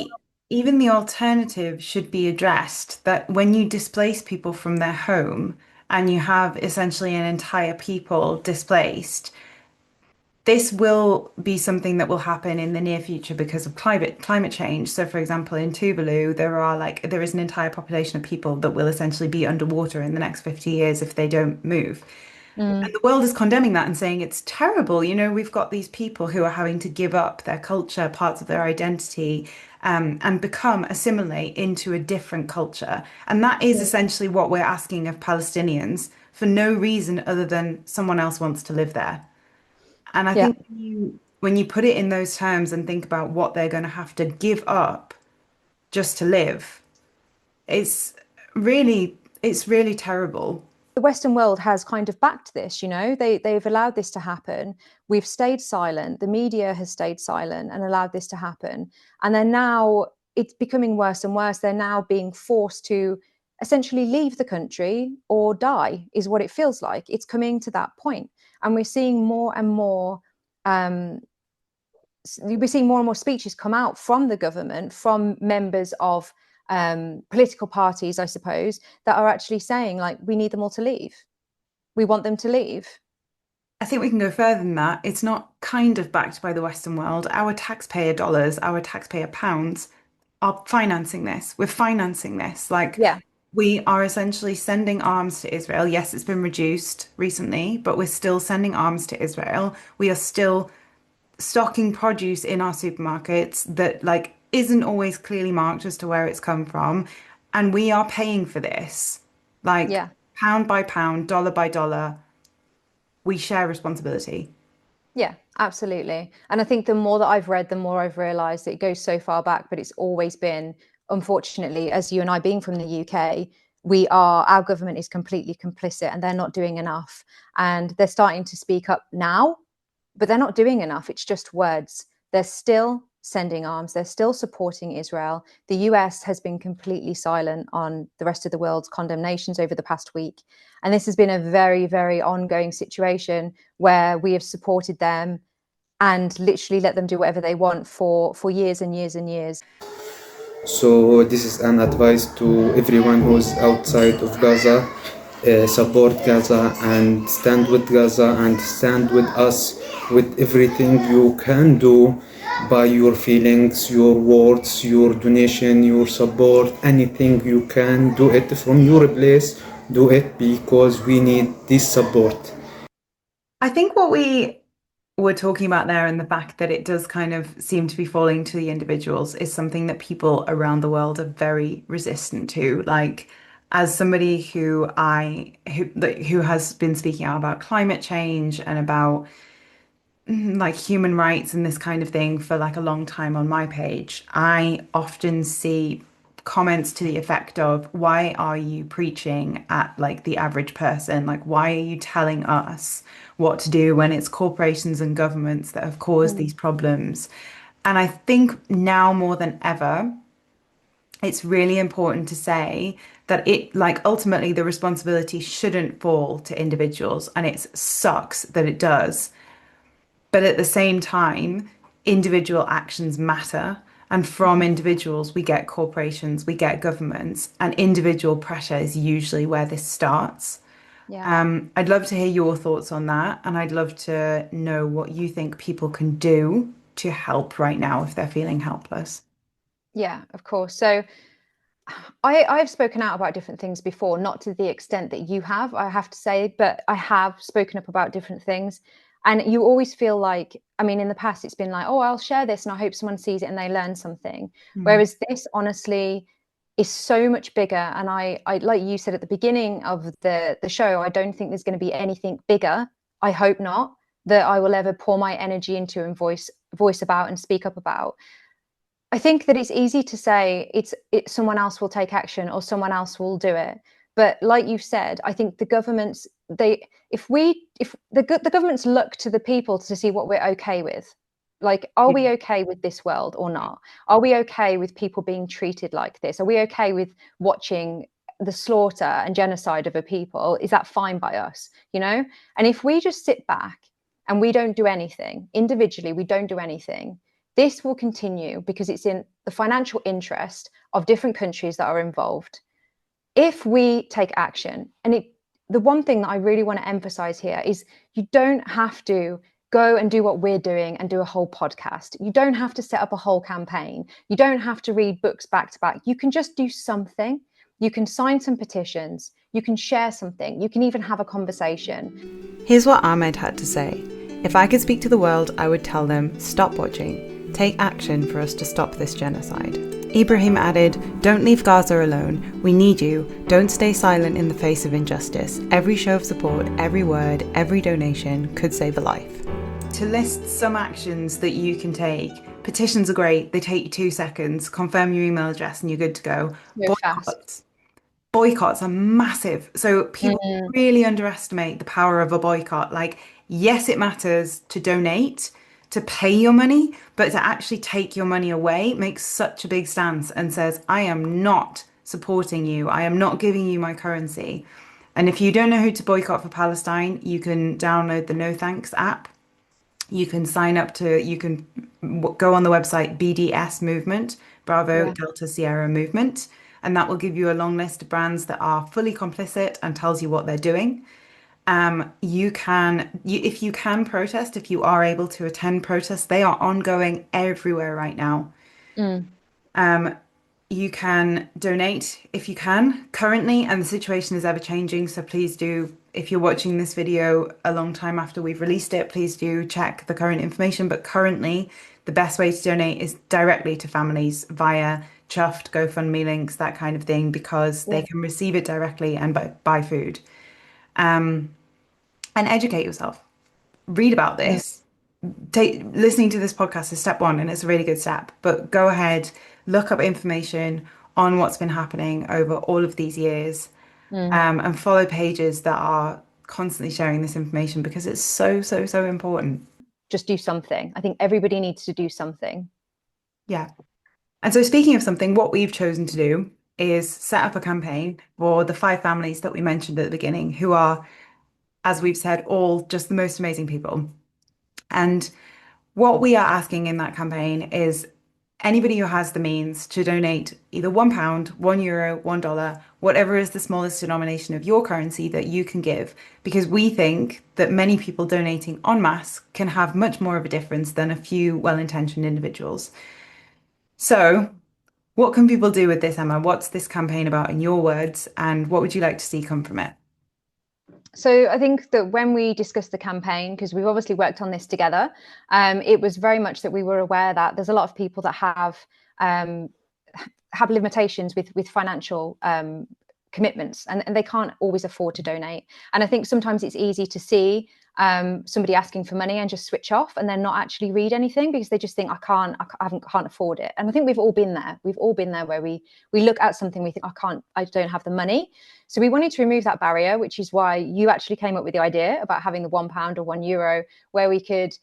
even the alternative should be addressed, that when you displace people from their home and you have essentially an entire people displaced, this will be something that will happen in the near future because of climate change. So, for example, in Tuvalu, there is an entire population of people that will essentially be underwater in the next 50 years if they don't move. And the world is condemning that and saying it's terrible. We've got these people who are having to give up their culture, parts of their identity, and assimilate into a different culture. And that is essentially what we're asking of Palestinians for no reason other than someone else wants to live there. And I think when you put it in those terms and think about what they're going to have to give up just to live, it's really terrible. The Western world has kind of backed this, they've allowed this to happen. We've stayed silent. The media has stayed silent and allowed this to happen. And then now it's becoming worse and worse. They're now being forced to essentially leave the country or die, is what it feels like. It's coming to that point. And we're seeing more and more speeches come out from the government, from members of political parties, I suppose, that are actually saying, like, we need them all to leave. We want them to leave. I think we can go further than that. It's not kind of backed by the Western world. Our taxpayer dollars, our taxpayer pounds are financing this. We're financing this. We are essentially sending arms to Israel. Yes, it's been reduced recently, but we're still sending arms to Israel. We are still stocking produce in our supermarkets that isn't always clearly marked as to where it's come from. And we are paying for this. Pound by pound, dollar by dollar. We share responsibility. Yeah, absolutely. And I think the more that I've read, the more I've realized that it goes so far back, but it's always been unfortunately, as you and I being from the UK, our government is completely complicit and they're not doing enough. And they're starting to speak up now, but they're not doing enough. It's just words. They're still sending arms. They're still supporting Israel. The US has been completely silent on the rest of the world's condemnations over the past week. And this has been a very, very ongoing situation where we have supported them and literally let them do whatever they want for years and years and years. So this is an advice to everyone who's outside of Gaza. Support Gaza and stand with Gaza and stand with us with everything you can do, by your feelings, your words, your donation, your support, anything you can do it from your place, do it, because we need this support. I think what we were talking about there, and the fact that it does kind of seem to be falling to the individuals, is something that people around the world are very resistant to. Like, as somebody who has been speaking out about climate change and about like human rights and this kind of thing for like a long time on my page, I often see comments to the effect of, why are you preaching at like the average person? Like, why are you telling us what to do when it's corporations and governments that have caused these problems? And I think now more than ever, it's really important to say that it, like, ultimately the responsibility shouldn't fall to individuals, and it sucks that it does. But at the same time, individual actions matter. And from individuals, we get corporations, we get governments, and individual pressure is usually where this starts. I'd love to hear your thoughts on that. And I'd love to know what you think people can do to help right now if they're feeling helpless. Yeah, of course. So I've spoken out about different things before, not to the extent that you have, I have to say, but I have spoken up about different things. And you always feel like, I mean, in the past, it's been like, oh, I'll share this and I hope someone sees it and they learn something. Whereas this, honestly, is so much bigger. And I like you said at the beginning of the show, I don't think there's going to be anything bigger. I hope not, that I will ever pour my energy into and voice about and speak up about. I think that it's easy to say it's someone else will take action or someone else will do it. But like you said, I think the governments, if the governments look to the people to see what we're okay with, like, are we okay with this world or not? Are we okay with people being treated like this? Are we okay with watching the slaughter and genocide of a people? Is that fine by us? You know? And if we just sit back and we don't do anything individually, we don't do anything, this will continue because it's in the financial interest of different countries that are involved. If we take action, and the one thing that I really want to emphasize here is you don't have to go and do what we're doing and do a whole podcast. You don't have to set up a whole campaign. You don't have to read books back to back. You can just do something. You can sign some petitions. You can share something. You can even have a conversation. Here's what Ahmed had to say. If I could speak to the world, I would tell them, stop watching. Take action for us to stop this genocide. Ibrahim added, don't leave Gaza alone. We need you. Don't stay silent in the face of injustice. Every show of support, every word, every donation could save a life. To list some actions that you can take. Petitions are great. They take you 2 seconds. Confirm your email address and you're good to go. Boycotts are massive. So people really underestimate the power of a boycott. Like, yes, it matters to donate, to pay your money, but to actually take your money away makes such a big stance and says, I am not supporting you. I am not giving you my currency. And if you don't know who to boycott for Palestine, you can download the No Thanks app. You can sign up you can go on the website BDS Movement, Bravo Delta Sierra Movement, and that will give you a long list of brands that are fully complicit and tells you what they're doing. If you can protest, if you are able to attend protests, they are ongoing everywhere right now. You can donate if you can currently, and the situation is ever changing. So please do, if you're watching this video a long time after we've released it, please do check the current information. But currently, the best way to donate is directly to families via Chuffed, GoFundMe links, that kind of thing, because they can receive it directly and buy food. And educate yourself. Read about this. Listening to this podcast is step one, and it's a really good step. But go ahead, look up information on what's been happening over all of these years, and follow pages that are constantly sharing this information because it's so, so, so important. Just do something. I think everybody needs to do something. Yeah. And so speaking of something, what we've chosen to do is set up a campaign for the 5 families that we mentioned at the beginning, who are, as we've said, all just the most amazing people. And what we are asking in that campaign is anybody who has the means to donate either £1, €1, $1, whatever is the smallest denomination of your currency that you can give, because we think that many people donating en masse can have much more of a difference than a few well-intentioned individuals. So, what can people do with this, Emma? What's this campaign about in your words, and what would you like to see come from it? So I think that when we discussed the campaign, because we've obviously worked on this together, it was very much that we were aware that there's a lot of people that have limitations with financial commitments, and they can't always afford to donate. And I think sometimes it's easy to see somebody asking for money and just switch off and then not actually read anything because they just think I can't afford it. And I think we've all been there. We've all been there where we look at something, we think I don't have the money. So we wanted to remove that barrier, which is why you actually came up with the idea about having the £1 or €1, where we could.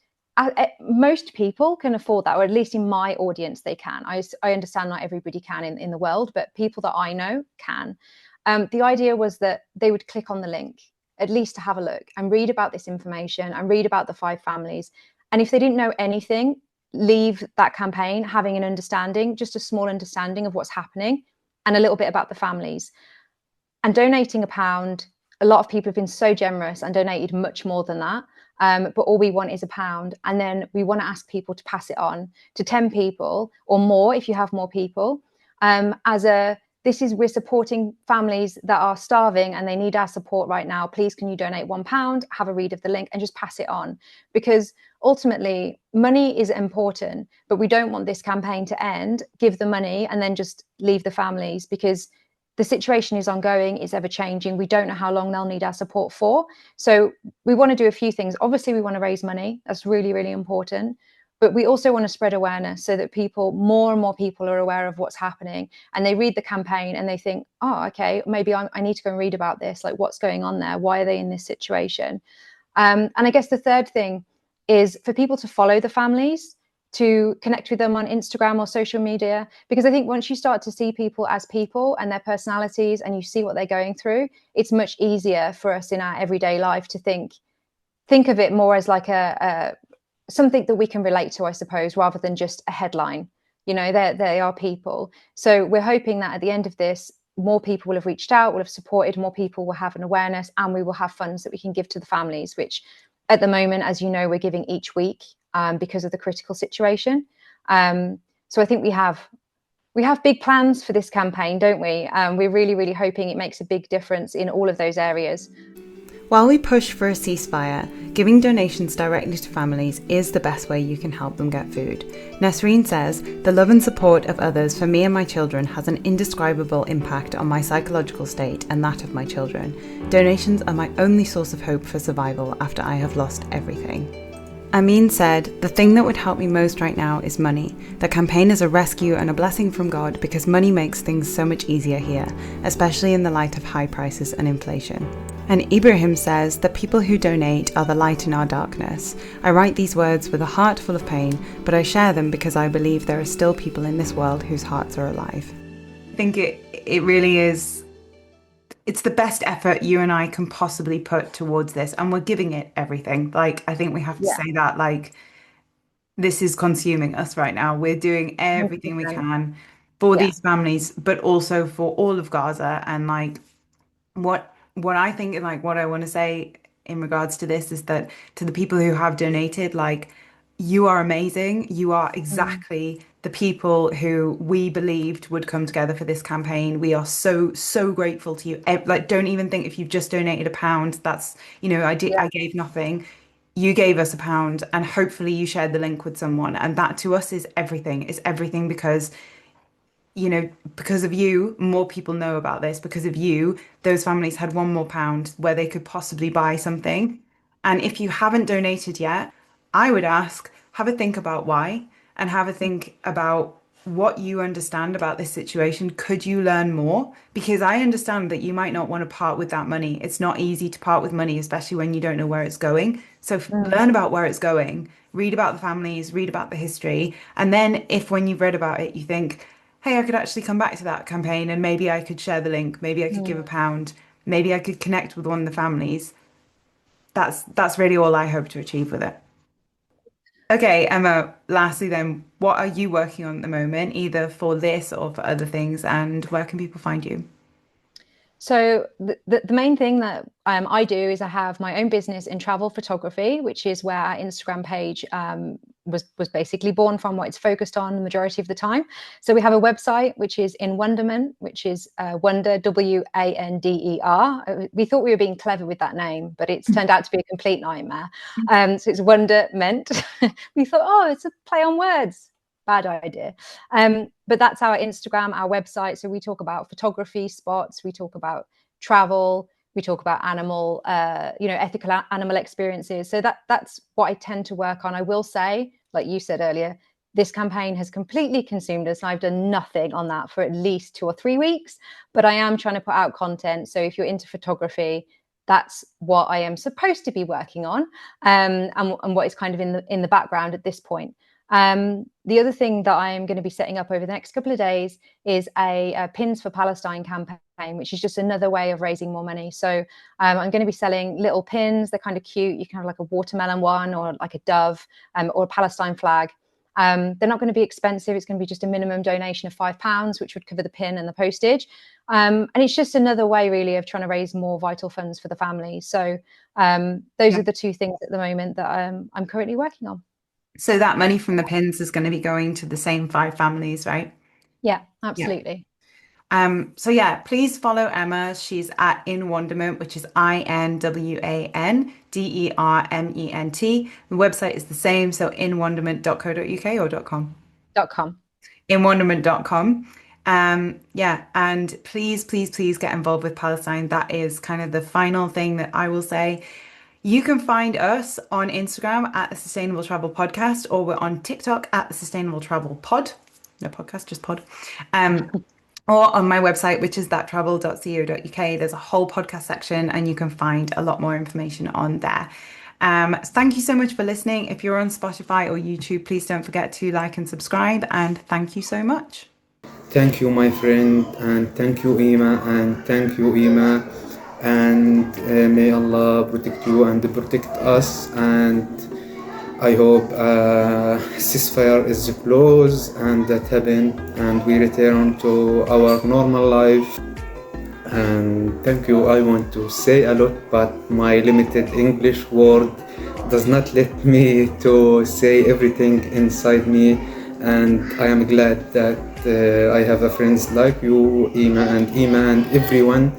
Most people can afford that, or at least in my audience they can. I understand not everybody can in the world, but people that I know can. The idea was that they would click on the link, at least to have a look and read about this information and read about the 5 families. And if they didn't know anything, leave that campaign having an understanding, just a small understanding of what's happening and a little bit about the families. And donating £1, a lot of people have been so generous and donated much more than that. But all we want is £1. And then we want to ask people to pass it on to 10 people or more if you have more people. We're supporting families that are starving and they need our support right now. Please, can you donate £1, have a read of the link and just pass it on? Because ultimately money is important, but we don't want this campaign to end, give the money and then just leave the families, because the situation is ongoing, it's ever changing. We don't know how long they'll need our support for. So we want to do a few things. Obviously, we want to raise money. That's really, really important. But we also want to spread awareness so that more and more people are aware of what's happening, and they read the campaign and they think, oh, okay, maybe I need to go and read about this. Like, what's going on there? Why are they in this situation? And I guess the third thing is for people to follow the families, to connect with them on Instagram or social media, because I think once you start to see people as people and their personalities and you see what they're going through, it's much easier for us in our everyday life to think of it more as like a something that we can relate to, I suppose, rather than just a headline. You know, they are people. So we're hoping that at the end of this, more people will have reached out, will have supported, more people will have an awareness, and we will have funds that we can give to the families, which at the moment, as you know, we're giving each week because of the critical situation. So I think we have big plans for this campaign, don't we? We're really, really hoping it makes a big difference in all of those areas. While we push for a ceasefire, giving donations directly to families is the best way you can help them get food. Nesreen says, the love and support of others for me and my children has an indescribable impact on my psychological state and that of my children. Donations are my only source of hope for survival after I have lost everything. Amin said, the thing that would help me most right now is money. The campaign is a rescue and a blessing from God because money makes things so much easier here, especially in the light of high prices and inflation. And Ibrahim says that people who donate are the light in our darkness. I write these words with a heart full of pain, but I share them because I believe there are still people in this world whose hearts are alive. I think it really is. It's the best effort you and I can possibly put towards this, and we're giving it everything. Like, I think we have to say that, like, this is consuming us right now. We're doing everything we can for these families, but also for all of Gaza. And like, what I think, like, what I want to say in regards to this is that to the people who have donated, like, you are amazing. You are exactly the people who we believed would come together for this campaign. We are so, so grateful to you. Like, don't even think if you've just donated £1, that's, you know, I gave nothing. You gave us £1, and hopefully you shared the link with someone. And that to us is everything. It's everything because, you know, because of you, more people know about this. Because of you, those families had £1 more where they could possibly buy something. And if you haven't donated yet, I would ask, have a think about why, and have a think about what you understand about this situation. Could you learn more? Because I understand that you might not want to part with that money. It's not easy to part with money, especially when you don't know where it's going. So learn about where it's going, read about the families, read about the history. And then if when you've read about it, you think, hey, I could actually come back to that campaign and maybe I could share the link, maybe I could give £1, maybe I could connect with one of the families. That's really all I hope to achieve with it. Okay, Emma, lastly then, what are you working on at the moment, either for this or for other things, and where can people find you? So the main thing that I do is I have my own business in travel photography, which is where our Instagram page was basically born from, what it's focused on the majority of the time. So we have a website which is In Wonderment, which is Wonder, Wander. We thought we were being clever with that name, but it's turned out to be a complete nightmare. So it's Wonderment. We thought, oh, it's a play on words. Bad idea. But that's our Instagram, our website. So we talk about photography spots, we talk about travel, we talk about animal, ethical animal experiences. So that's what I tend to work on. I will say, like you said earlier, this campaign has completely consumed us. And I've done nothing on that for at least 2 or 3 weeks, but I am trying to put out content. So if you're into photography, that's what I am supposed to be working on, and what is kind of in the background at this point. The other thing that I am going to be setting up over the next couple of days is a Pins for Palestine campaign, which is just another way of raising more money. So I'm going to be selling little pins. They're kind of cute. You can have like a watermelon one, or like a dove, or a Palestine flag. They're not going to be expensive. It's going to be just a minimum donation of £5, which would cover the pin and the postage. And it's just another way really of trying to raise more vital funds for the family. So those are the two things at the moment that I'm currently working on. So that money from the pins is going to be going to the same 5 families, right? Yeah, absolutely. So yeah, please follow Emma. She's at In Wonderment, which is INWANDERMENT. The website is the same, so inwonderment.co.uk or .com? .com. Inwonderment.com. And please get involved with Palestine. That is kind of the final thing that I will say. You can find us on Instagram at the Sustainable Travel Podcast, or we're on TikTok at the Sustainable Travel Pod. No podcast, just pod. Or on my website, which is thattravel.co.uk. There's a whole podcast section and you can find a lot more information on there. Thank you so much for listening. If you're on Spotify or YouTube, please don't forget to like and subscribe. And thank you so much. Thank you, my friend, and thank you, Emma, and thank you, Emma. And may Allah protect you and protect us, and I hope ceasefire is close and that happen and we return to our normal life. And thank you. I want to say a lot, but my limited English word does not let me to say everything inside me, and I am glad that I have a friends like you, Emma, and everyone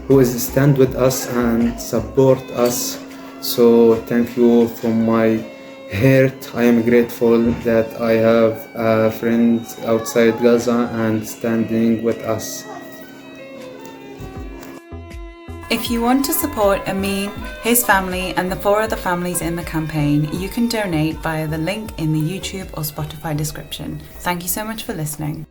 who is stand with us and support us. So thank you from my heart. I am grateful that I have friends outside Gaza and standing with us. If you want to support Amin, his family and the 4 other families in the campaign, you can donate via the link in the YouTube or Spotify description. Thank you so much for listening.